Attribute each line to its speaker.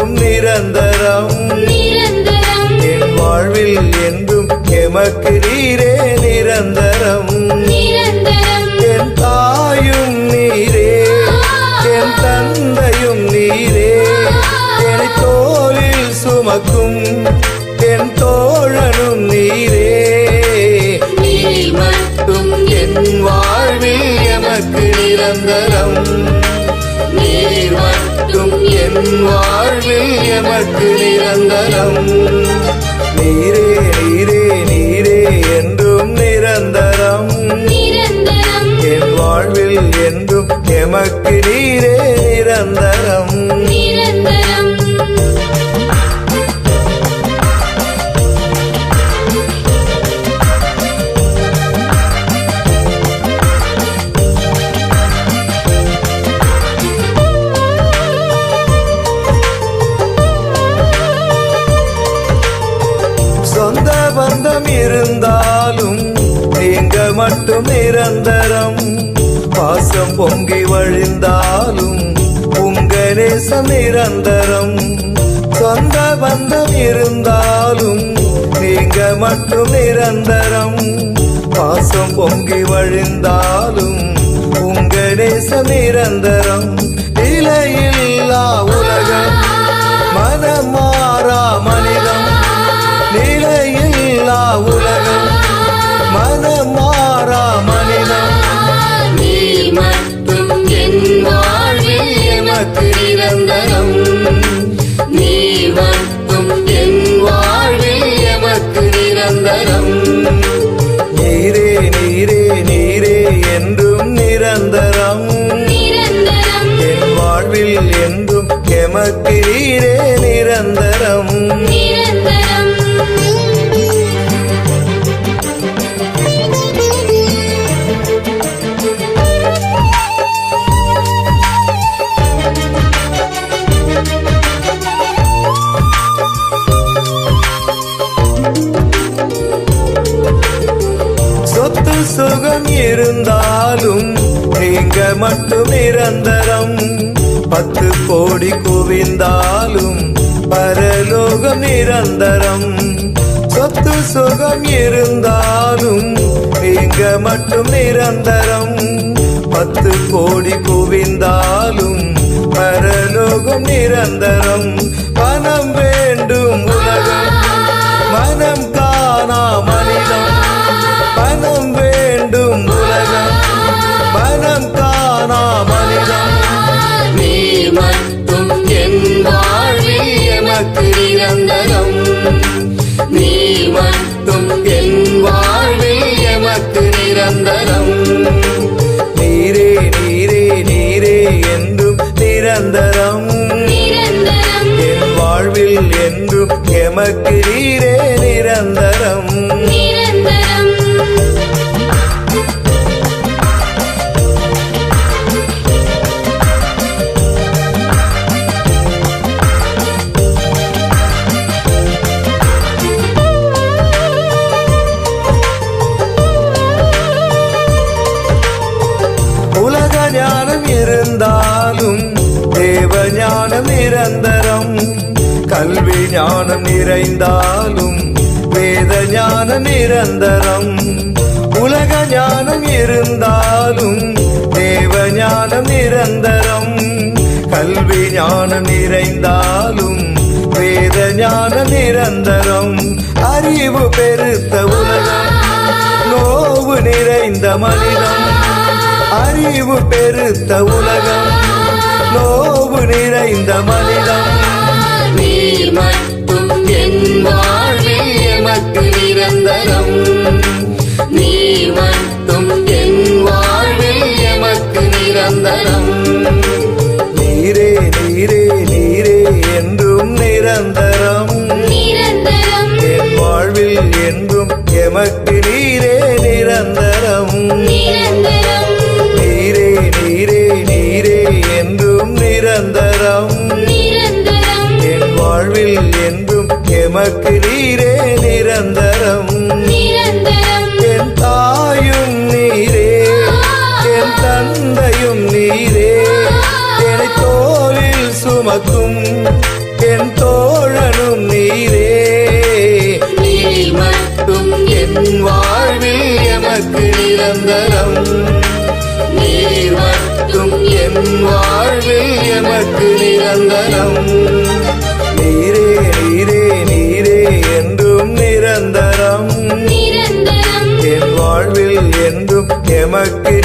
Speaker 1: என்றும் நிரந்தரம். என் வாழ்வில் என்றும் எமக்கு நீரே நிரந்தரம். என் தாயும் நீரே, என் தந்தையும் நீரே, என்னை தோளில் சுமக்கும் என் தோழனும் நீரே. நீர் மட்டும் என் வாழ்வில் எமக்கு நிரந்தரம். நீர் மட்டும் என் வாழ்வில் எமக்கு நிரந்தரம். நீரே நீரே நீரே என்றும் நிரந்தரம். என் வாழ்வில் என்றும் எமக்கு நீரே நிரந்தரம். சொந்த பந்தம் இருந்தாலும் நீங்க மட்டும் நிரந்தரம். பாசம் பொங்கி வழிந்தாலும் உங்க நேசம் நிரந்தரம். சொந்த பந்தம் இருந்தாலும் நீங்க மட்டும் நிரந்தரம். பாசம் பொங்கி வழிந்தாலும் உங்க நேசம் நிரந்தரம். நிலையில்லா உலகம், மனம் மாறா மனிதம். நிலையில்லா உலகம், மனம் மாறா மனிதம். நீர் மட்டும் என் வாழ்வில் எமக்கு நிரந்தரம். நீர் மட்டும் என் வாழ்வில் எமக்கு நிரந்தரம். நீரே நீரே நீரே என்றும் நிரந்தரம். என் வாழ்வில் என்றும் எமக்கு நீரே நிரந்தரம். சொத்து சுகம் இருந்தாலும் நீங்க மட்டும் நிரந்தரம். 10 கோடி குவிந்தாலும் பரலோகம் நிரந்தரம். சொத்து சுகம் இருந்தாலும் நீங்க மட்டும் நிரந்தரம். 10 கோடி குவிந்தாலும் பரலோகம் நிரந்தரம். மனம் வேண்டும் உலகம், மனம் காணா மனிதம். மனம் வேண்டும் உலகம், மனம் காணா மனிதம். நீர் மட்டும் என் வாழ்வில் எமக்கு நிரந்தரம். நீர் மட்டும் என் வாழ்வில் எமக்கு நிரந்தரம். நீரே நீரே நீரே என்றும் நிரந்தரம். என் வாழ்வில் என்றும் எமக்கு நீரே நிரந்தரம். உலக ஞானம் இருந்தாலும் தேவ ஞானம் நிரந்தரம். கல்வி ஞானம் நிறைந்தாலும் வேத ஞானம் நிரந்தரம். உலக ஞானம் இருந்தாலும் தேவ ஞானம் நிரந்தரம். கல்வி ஞானம் நிறைந்தாலும் வேத ஞானம் நிரந்தரம். அறிவு பெருத்த உலகம், நோவு நிறைந்த மனிதம். அறிவு பெருத்த உலகம், நோவு நிறைந்த மனிதம். நீர் மட்டும் என் வாழ்வில் எமக்கு நிரந்தரம். நீர் மட்டும் என் வாழ்வில் எமக்கு நிரந்தரம். நீரே நீரே நீரே என்றும் நிரந்தரம். என் வாழ்வில் என்றும் எமக்கு நீரே நிரந்தரம். நீரே நீரே நீரே என்றும் நிரந்தரம். என் வாழ்வில் என்றும் எமக்கு நீரே நிரந்தரம். என் தாயும் நீரே, என் தந்தையும் நீரே, என்னை தோளில் சுமக்கும் என் தோழனும் நீரே. நீர் மட்டும் என் வாழ்வில் எமக்கு நிரந்தரம். நீர் மட்டும் என் வாழ்வில் எமக்கு நிரந்தரம். நீரே நீரே நீரே என்றும் நிரந்தரம். என் வாழ்வில் என்றும் எமக்கு